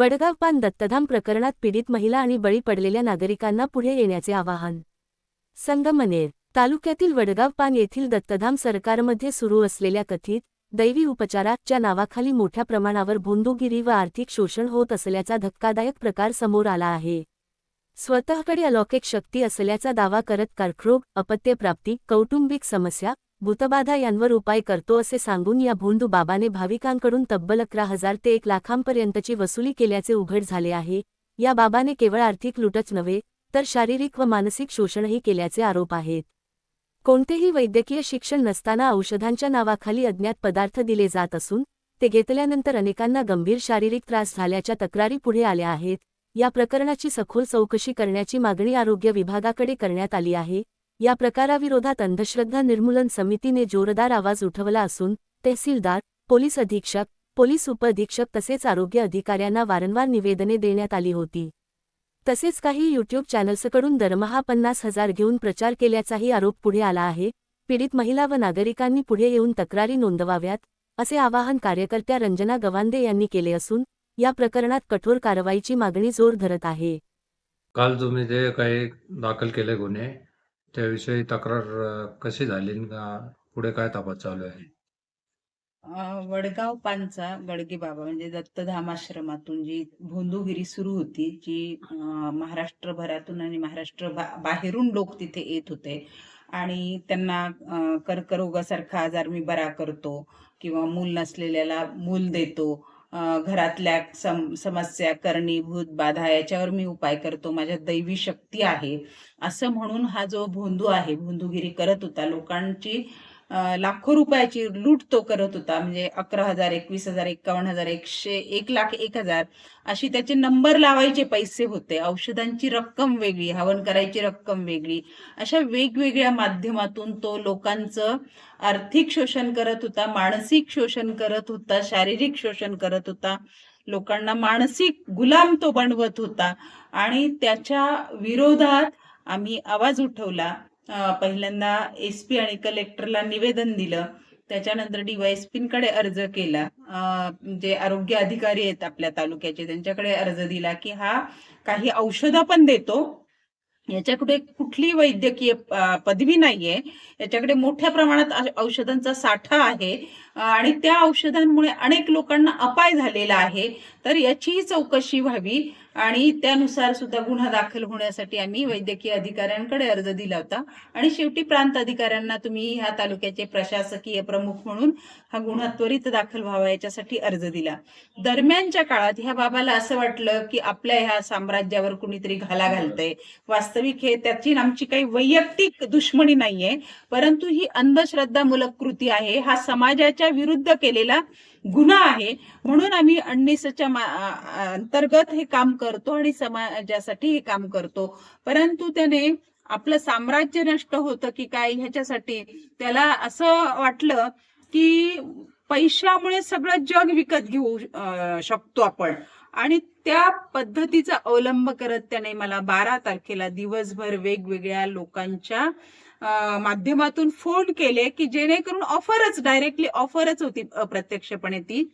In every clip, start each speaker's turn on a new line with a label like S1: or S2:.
S1: वडगाव पान दत्तधाम प्रकरणात पीडित महिला आणि बळी पडलेल्या नागरिकांना पुढे येण्याचे आवाहन. संगमनेर तालुक्यातील वडगाव पान येथील दत्तधाम सरकारमध्ये सुरू असलेल्या कथित दैवी उपचाराच्या नावाखाली मोठ्या प्रमाणावर भोंदूगिरी व आर्थिक शोषण होत असल्याचा धक्कादायक प्रकार समोर आला आहे. स्वतःकडे अलौकिक शक्ती असल्याचा दावा करत कर्करोग, अपत्यप्राप्ती, कौटुंबिक समस्या, भूतबाधा यांवर उपाय करतो असे सांगून या भोंदू बाबाने भाविकांकडून तब्बल 11,000 ते 1 लाखांपर्यंतची वसुली केल्याचे उघड झाले आहे. या बाबाने केवळ आर्थिक लूटच नव्हे तर शारीरिक व मानसिक शोषणही केल्याचे आरोप आहेत. कोणतेही वैद्यकीय शिक्षण नसताना औषधांच्या नावाखाली अज्ञात पदार्थ दिले जात असून ते घेतल्यानंतर अनेकांना गंभीर शारीरिक त्रास झाल्याच्या तक्रारी पुढे आल्या आहेत. या प्रकरणाची सखोल चौकशी करण्याची मागणी आरोग्य विभागाकडे करण्यात आली आहे. या प्रकाराविरोधात अंधश्रद्धा निर्मूलन समितीने जोरदार आवाज उठवला असून तहसीलदार, पोलीस अधीक्षक, पोलीस उपअधीक्षक तसेच आरोग्य अधिकाऱ्यांना वारंवार निवेदने देण्यात आली होती. तसेच काही यूट्यूब चॅनल्सकडून दरमहा 50,000 घेऊन प्रचार केल्याचाही आरोप पुढे आला आहे. पीडित महिला व नागरिकांनी पुढे येऊन तक्रारी नोंदवाव्यात असे आवाहन कार्यकर्त्या रंजना गवांदे यांनी केले असून या प्रकरणात कठोर कारवाईची मागणी जोर धरत आहे.
S2: काल तुम्ही जे काही दाखल केले गुन्हे त्याविषयी तक्रार कशी झाली आणि पुढे काय तपास चालू आहे?
S3: वडगाव पानचा गडगे बाबा म्हणजे दत्तधाम आश्रमातून जी भोंदूगिरी सुरू होती, जी महाराष्ट्रभरातून आणि बाहेरून लोक तिथे येत होते आणि त्यांना कर्करोगासारखा आजार मी बरा करतो किंवा मूल नसलेल्याला मूल देतो, घरातल्या समस्या, कारणीभूत बाधा याच्यावर मी उपाय करतो, माझ्यात दैवी शक्ती आहे असं म्हणून हा जो भोंदू आहे, भोंदूगिरी करत होता. लोकांची लाखो रुपयाची लूट तो करत होता. म्हणजे 11,000, 21,000, 51,000, 100, 1,00,000, 1,000 अशी त्याचे नंबर लावायचे पैसे होते. औषधांची रक्कम वेगळी, हवन करायची रक्कम वेगळी, अशा वेगवेगळ्या माध्यमातून तो लोकांचं आर्थिक शोषण करत होता, मानसिक शोषण करत होता, शारीरिक शोषण करत होता. लोकांना मानसिक गुलाम तो बनवत होता आणि त्याच्या विरोधात आम्ही आवाज उठवला. पहिल्यांदा SP आणि कलेक्टरला निवेदन दिलं, त्याच्यानंतर DYSPकडे अर्ज केला. जे आरोग्य अधिकारी आहेत आपल्या तालुक्याचे त्यांच्याकडे अर्ज दिला की हा काही औषधं पण देतो, याच्याकडे कुठली वैद्यकीय पदवी नाहीये, याच्याकडे मोठ्या प्रमाणात औषधांचा साठा आहे आणि त्या औषधांमुळे अनेक लोकांना अपाय झालेला आहे. तर याचीही चौकशी व्हावी आणि त्यानुसार सुद्धा गुन्हा दाखल होण्यासाठी आम्ही वैद्यकीय अधिकाऱ्यांकडे अर्ज दिला होता आणि शेवटी प्रांत अधिकाऱ्यांना तुम्ही ह्या तालुक्याचे प्रशासकीय प्रमुख म्हणून हा गुन्हा त्वरित दाखल व्हावा याच्यासाठी अर्ज दिला. दरम्यानच्या काळात ह्या बाबाला असं वाटलं की आपल्या ह्या साम्राज्यावर कुणीतरी घाला घालतंय. वास्तविक हे त्याची आमची काही वैयक्तिक दुश्मनी नाहीये, परंतु ही अंधश्रद्धामूलक कृती आहे, हा समाजाच्या विरुद्ध केलेला गुन्हा आहे. म्हणून आम्ही 19च्या अंतर्गत हे काम करतो आणि समाजासाठी हे काम करतो. परंतु त्याने आपलं साम्राज्य नष्ट होतं की काय ह्याच्यासाठी त्याला असं वाटलं की पैशामुळे सगळं जग विकत घेऊ शकतो आपण आणि त्या पद्धतीचा अवलंब करत त्याने मला 12 तारखेला दिवसभर वेगवेगळ्या लोकांच्या माध्यमातून फोन केले की जेणेकरून डायरेक्टली ऑफरच होती अप्रत्यक्षपणे ती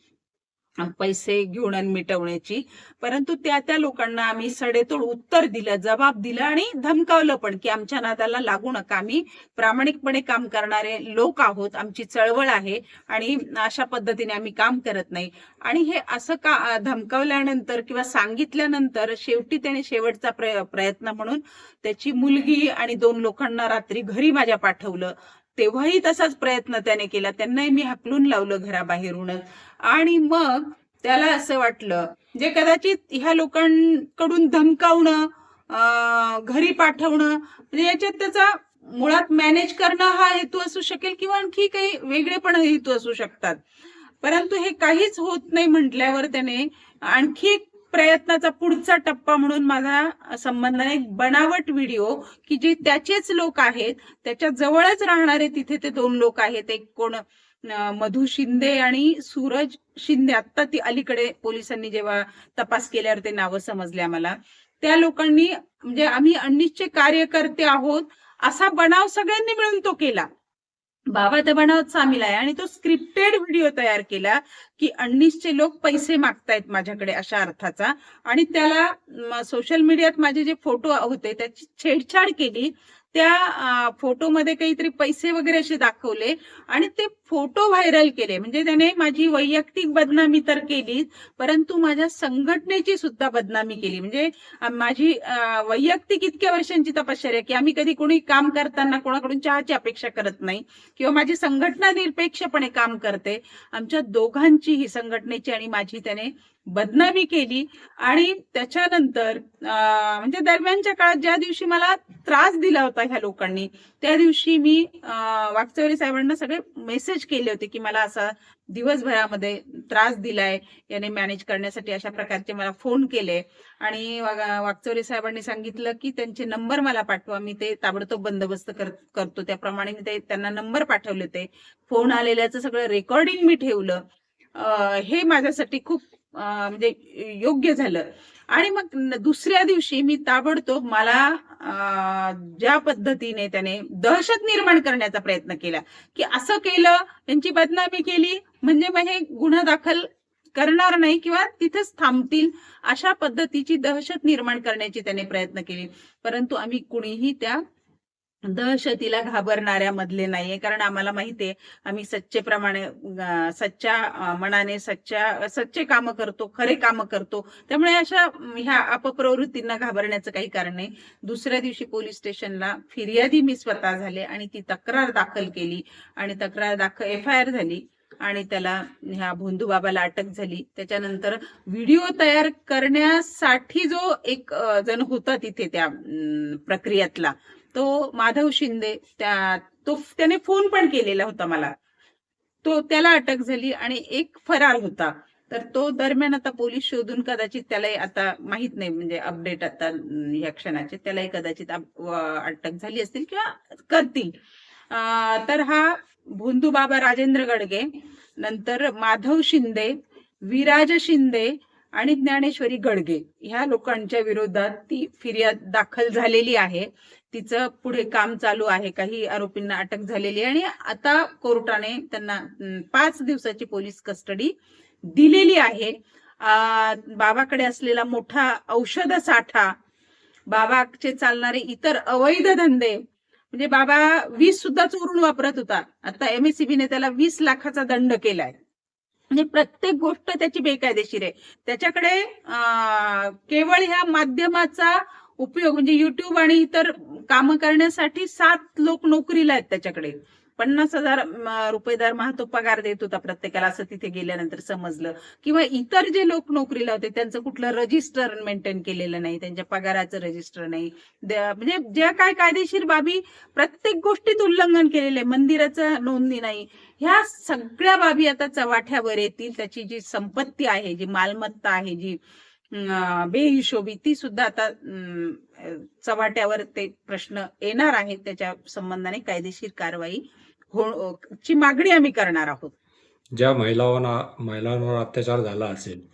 S3: पैसे घेऊन मिटवण्याची. परंतु त्या लोकांना आम्ही सडेतोड उत्तर दिलं, जबाब दिला आणि धमकावलं पण की आमच्या नादाला लागू नका, आम्ही प्रामाणिकपणे काम करणारे लोक आहोत, आमची चळवळ आहे आणि अशा पद्धतीने आम्ही काम करत नाही. आणि हे असं धमकावल्यानंतर किंवा सांगितल्यानंतर शेवटी त्याने शेवटचा प्रयत्न म्हणून त्याची मुलगी आणि 2 लोकांना रात्री घरी माझ्या पाठवलं. तेव्हाही तसाच प्रयत्न त्याने केला, त्यांनाही मी हाकलून लावलं घराबाहेरूनच. आणि मग त्याला असं वाटलं जे कदाचित ह्या लोकांकडून धमकावणं, घरी पाठवणं म्हणजे याच्यात त्याचा मुळात मॅनेज करणं हा हेतू असू शकेल किंवा आणखी काही वेगळेपण हेतू असू शकतात. परंतु हे काहीच होत नाही म्हटल्यावर त्याने आणखी प्रयत्नाचा पुढचा टप्पा म्हणून माझा संबंधाने एक बनावट व्हिडिओ की जे त्याचेच लोक आहेत, त्याच्या जवळच राहणारे तिथे ते 2 लोक आहेत, एक कोण मधु शिंदे आणि सूरज शिंदे. आता ती अलीकडे पोलिसांनी जेव्हा तपास केल्यावर ते नावं समजले आम्हाला. त्या लोकांनी म्हणजे आम्ही 19चे कार्यकर्ते आहोत असा बनाव सगळ्यांनी मिळून तो केला. बाबा त्या बनावत सामील आहे आणि तो स्क्रिप्टेड व्हिडिओ तयार केला की 19चे लोक पैसे मागतायत माझ्याकडे अशा अर्थाचा, आणि त्याला सोशल मीडियात माझे जे फोटो होते त्याची छेडछाड केली. त्या फोटोमध्ये काहीतरी पैसे वगैरे असे दाखवले आणि ते फोटो व्हायरल केले. म्हणजे त्याने माझी वैयक्तिक बदनामी तर केली, परंतु माझ्या संघटनेची सुद्धा बदनामी केली. म्हणजे माझी वैयक्तिक इतक्या वर्षांची तपश्चर्या की आम्ही कधी कोणी काम करताना कोणाकडून चहाची अपेक्षा करत नाही, किंवा माझी संघटना निरपेक्षपणे काम करते. आमच्या दोघांची ही संघटनेची आणि माझी त्याने बदनामी केली. आणि त्याच्यानंतर म्हणजे दरम्यानच्या काळात ज्या दिवशी मला त्रास दिला होता ह्या लोकांनी, त्या दिवशी मी वाकचौरे साहेबांना सगळे मेसेज केले होते की मला असा दिवसभरामध्ये त्रास दिलाय, याने मॅनेज करण्यासाठी अशा प्रकारचे मला फोन केले. आणि वाकचौरे साहेबांनी सांगितलं की त्यांचे नंबर मला पाठवा, मी ते ताबडतोब बंदोबस्त करतो. त्याप्रमाणे मी ते त्यांना नंबर पाठवले होते. फोन आलेल्याचं सगळं रेकॉर्डिंग मी ठेवलं. हे माझ्यासाठी खूप म्हणजे योग्य झालं. आणि मग दुसऱ्या दिवशी मी ताबडतोब मला ज्या पद्धतीने त्याने दहशत निर्माण करण्याचा प्रयत्न केला की असं केलं, त्यांची बदनामी केली म्हणजे मग हे गुन्हा दाखल करणार नाही किंवा तिथेच थांबतील, अशा पद्धतीची दहशत निर्माण करण्याची त्याने प्रयत्न केली. परंतु आम्ही कुणीही त्या दहशतीला घाबरणाऱ्या मधले नाहीये, कारण आम्हाला माहितीये आम्ही सच्च्या मनाने सच्चे कामं करतो, खरे कामं करतो. त्यामुळे अशा ह्या अपप्रवृत्तींना घाबरण्याचं काही कारण नाही. दुसऱ्या दिवशी पोलीस स्टेशनला फिर्यादी मी स्वतः झाले आणि ती तक्रार दाखल केली आणि FIR झाली आणि त्याला ह्या भोंदूबाबाला अटक झाली. त्याच्यानंतर व्हिडिओ तयार करण्यासाठी जो एक जण होता तिथे त्या प्रक्रियेतला, तो माधव शिंदे, त्याने फोन पण केलेला होता मला, त्याला अटक झाली आणि एक फरार होता. तर तो दरम्यान आता पोलीस शोधून कदाचित त्यालाही आता माहित नाही, म्हणजे अपडेट आता या क्षणाचे, त्यालाही कदाचित अटक झाली असतील किंवा करतील. तर हा भोंदूबाबा राजेंद्र गडगे, नंतर माधव शिंदे, विराज शिंदे आणि ज्ञानेश्वरी गडगे, ह्या लोकांच्या विरोधात ती फिर्याद दाखल झालेली आहे. तिचं पुढे काम चालू आहे. काही आरोपींना अटक झालेली आहे आणि आता कोर्टाने त्यांना 5 दिवसाची पोलीस कस्टडी दिलेली आहे. बाबाकडे असलेला मोठा औषध साठा, बाबाचे चालणारे इतर अवैध धंदे, म्हणजे बाबा 20 सुद्धा चोरून वापरत होता. आता MSCBने त्याला 20 लाखाचा दंड केलाय. म्हणजे प्रत्येक गोष्ट त्याची बेकायदेशीर आहे. त्याच्याकडे केवळ ह्या माध्यमाचा उपयोग म्हणजे युट्यूब आणि इतर कामं करण्यासाठी 7 लोक नोकरीला आहेत त्याच्याकडे. 50,000 रुपये दरमहा तो पगार देत होता प्रत्येकाला, असं तिथे गेल्यानंतर समजलं. किंवा इतर जे लोक नोकरीला होते त्यांचं कुठलं रजिस्टर मेंटेन केलेलं नाही, त्यांच्या पगाराचं रजिस्टर नाही, म्हणजे ज्या काय कायदेशीर बाबी, प्रत्येक गोष्टीत उल्लंघन केलेलं आहे. मंदिराचं नोंदणी नाही, ह्या सगळ्या बाबी आता चव्हाट्यावर येतील. त्याची जी संपत्ती आहे, जी मालमत्ता आहे, जी बेहिशोबी, ती सुद्धा आता चव्हाट्यावर ते प्रश्न येणार आहेत. त्याच्या संबंधाने कायदेशीर कारवाई ची मागणी आम्ही करणार आहोत.
S2: ज्या महिलांवर अत्याचार झाला असेल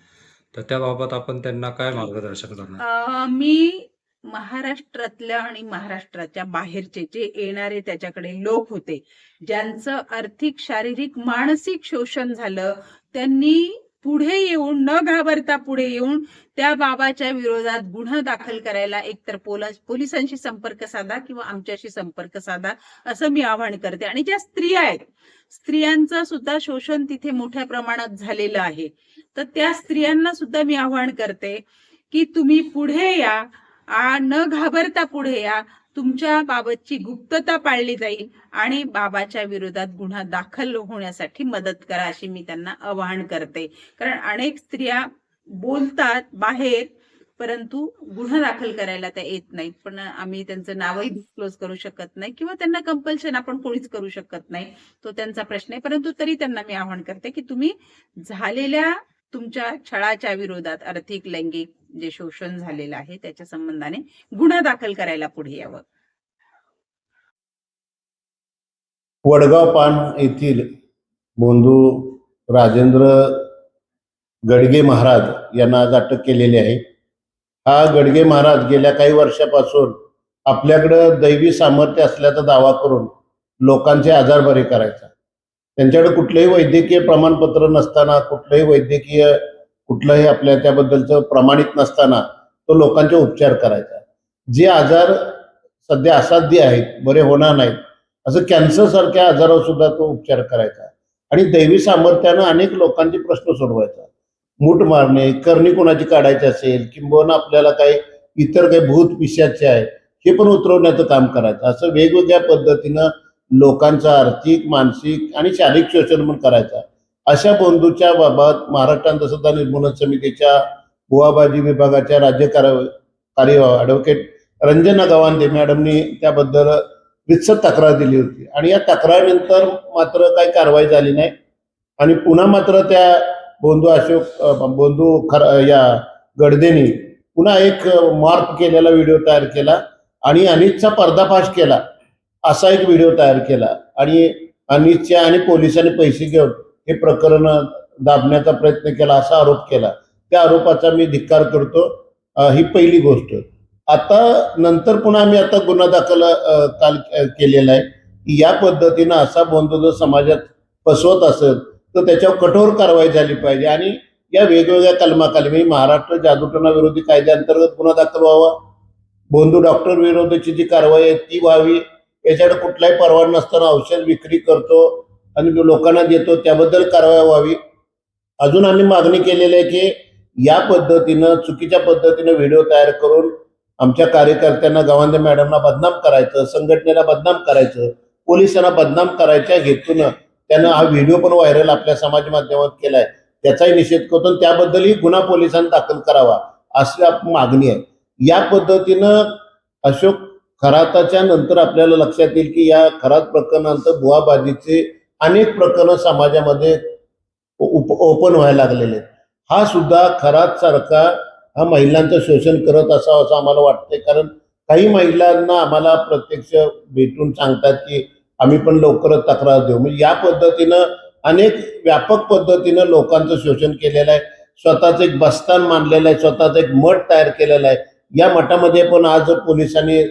S2: तर त्याबाबत आपण त्यांना काय मार्गदर्शन करणार?
S3: मी महाराष्ट्रातल्या आणि महाराष्ट्राच्या बाहेरचे जे येणारे त्याच्याकडे लोक होते, ज्यांचं आर्थिक, शारीरिक, मानसिक शोषण झालं, त्यांनी पुढे येऊन, न घाबरता पुढे येऊन त्या बाबाच्या विरोधात गुन्हा दाखल करायला एकतर पोलिसांशी संपर्क साधा किंवा आमच्याशी संपर्क साधा, असं मी आवाहन करते. आणि ज्या स्त्रिया आहेत, स्त्रियांचं सुद्धा शोषण तिथे मोठ्या प्रमाणात झालेलं आहे, तर त्या स्त्रियांना सुद्धा मी आवाहन करते की तुम्ही पुढे या, न घाबरता पुढे या. तुमच्या बाबतची गुप्तता पाळली जाईल आणि बाबाच्या विरोधात गुन्हा दाखल होण्यासाठी मदत करा, अशी मी त्यांना आवाहन करते. कारण अनेक स्त्रिया बोलतात बाहेर, परंतु गुन्हा दाखल करायला त्या येत नाहीत. पण आम्ही त्यांचं नावही डिस्क्लोज करू शकत नाही किंवा त्यांना कंपल्शन आपण कोणीच करू शकत नाही, तो त्यांचा प्रश्न आहे. परंतु तरी त्यांना मी आवाहन करते की तुम्ही झालेल्या तुमच्या छळाच्या विरोधात, आर्थिक, लैंगिक जे शोषण झालेलं आहे त्याच्या संबंधाने गुन्हा दाखल करायला पुढे यावं.
S4: वडगाव पान येथील भोंदू राजेंद्र गडगे महाराज यांना आज अटक केलेली आहे. हा गडगे महाराज गेल्या काही वर्षापासून आपल्याकडं दैवी सामर्थ्य असल्याचा दावा करून लोकांचे आजार बरे करायचा. त्यांच्याकडे कुठलंही वैद्यकीय प्रमाणपत्र नसताना, कुठलंही आपल्या त्याबद्दलचं प्रमाणित नसताना तो लोकांचे उपचार करायचा. जे आजार सध्या असाध्य आहेत, बरे होणार नाहीत, असं कॅन्सर सारख्या आजारावर सुद्धा तो उपचार करायचा आणि दैवी सामर्थ्यानं अनेक लोकांचे प्रश्न सोडवायचा. मूठ मारणे, करणी कोणाची काढायची असेल, किंबहुना आपल्याला काही इतर काही भूत पिशाचे आहेत, हे पण उतरवण्याचं काम करायचं. असं वेगवेगळ्या पद्धतीनं लोकांचं आर्थिक, मानसिक आणि शारीरिक शोषण पण करायचा. अशा बंधूच्या बाबत महाराष्ट्र अंधश्रद्धा निर्मूलन समितीच्या बुवाबाजी विभागाच्या राज्य कार्य ॲडव्होकेट रंजना गवांदे मॅडमनी त्याबद्दल रितसर तक्रार दिली होती आणि या तक्रारीनंतर मात्र काही कारवाई झाली नाही आणि पुन्हा मात्र त्या या गडदेनी पुन्हा एक मॉर्फ केलेला व्हिडिओ तयार केला आणि अनिसचा पर्दाफाश केला असा एक व्हिडिओ तयार केला आणि अनिसच्या आणि पोलिसांनी पैसे घेऊन हे प्रकरण दाबण्याचा प्रयत्न केला असा आरोप केला. त्या आरोपाचा मी धिक्कार करतो. ही पहिली गोष्ट. आता नंतर पुन्हा आम्ही आता गुन्हा दाखल काल केलेला आहे की या पद्धतीनं असा बंधू जर समाजात फसवत असेल तर त्याच्यावर कठोर कारवाई झाली पाहिजे आणि या वेगवेगळ्या कलमाखाली महाराष्ट्र जादूटोणा विरोधी कायद्याअंतर्गत गुन्हा दाखल व्हावा. बंधू डॉक्टर विरोधाची जी कारवाई आहे ती व्हावी. याच्याकडे कुठलाही परवाना नसताना औषध विक्री करतो आणि लोकांना देतो त्याबद्दल कारवाई व्हावी. अजून आम्ही मागणी केलेली आहे की या पद्धतीनं चुकीच्या पद्धतीनं व्हिडिओ तयार करून आमच्या कार्यकर्त्यांना गवांदे मॅडमना बदनाम करायचं, संघटनेला बदनाम करायचं, पोलिसांना बदनाम करायच्या हेतूनं त्यानं हा व्हिडिओ पण व्हायरल आपल्या समाज माध्यमात केलाय. त्याचाही निषेध करतो आणि त्याबद्दलही गुन्हा पोलिसांनी दाखल करावा अशी मागणी आहे. या पद्धतीनं अशोक खराताच्या नंतर आपल्याला लक्षात येईल की या खरात प्रकरणानंतर बुवाबाजीचे अनेक प्रकरणं समाजामध्ये ओपन व्हायला लागलेले आहेत. हा सुद्धा खरात सारखा हा महिलांचं शोषण करत असावं असं आम्हाला वाटतंय. कारण काही महिलांना आम्हाला प्रत्यक्ष भेटून सांगतात की आम्ही पण लवकरच तक्रार देऊ. म्हणजे या पद्धतीनं अनेक व्यापक पद्धतीनं लोकांचं शोषण केलेलं आहे. स्वतःच एक बस्तान मांडलेलं आहे, स्वतःच एक मठ तयार केलेला आहे. या मठामध्ये पण आज पोलिसांनी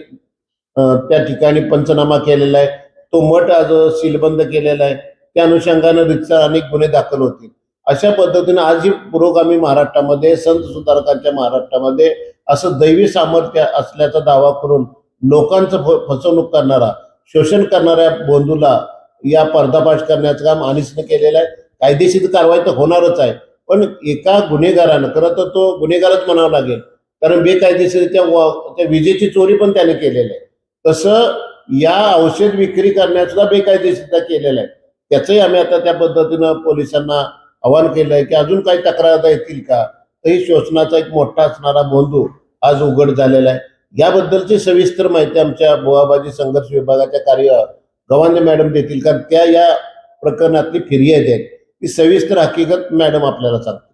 S4: त्या ठिकाणी पंचनामा केलेला आहे. तो मठ आज सीलबंद केलेला आहे. त्या अनुषंगानं रितसर अनेक गुन्हे दाखल होतील. अशा पद्धतीनं आज ही पुरोगामी महाराष्ट्रामध्ये, संत सुधारकांच्या महाराष्ट्रामध्ये असं दैवी सामर्थ्य असल्याचा दावा करून लोकांचं फसवणूक करणारा, शोषण करणाऱ्या बंधूला या पर्दाफाश करण्याचं काम अनिसनं केलेलं आहे. कायदेशीर कारवाई तर होणारच आहे, पण एका गुन्हेगारानं, खरं तर तो गुन्हेगारच म्हणावं लागेल, कारण बेकायदेशीर विजेची चोरी पण त्याने केलेली आहे. तसं या औषध विक्री करण्यात सुद्धा बेकायदेशीरता केलेला आहे. त्याचंही आम्ही आता त्या पद्धतीनं पोलिसांना आवाहन केलं आहे की अजून काही तक्रार येतील का. तर ही शोषणाचा एक मोठा असणारा बंधू आज उघड झालेला आहे. याबद्दलची सविस्तर माहिती आमच्या बुवाबाजी संघर्ष विभागाच्या कार्य गवांदे मॅडम देतील, कारण त्या या प्रकरणातली फिर्याद आहेत ती सविस्तर हकीकत मॅडम आपल्याला सांगतील.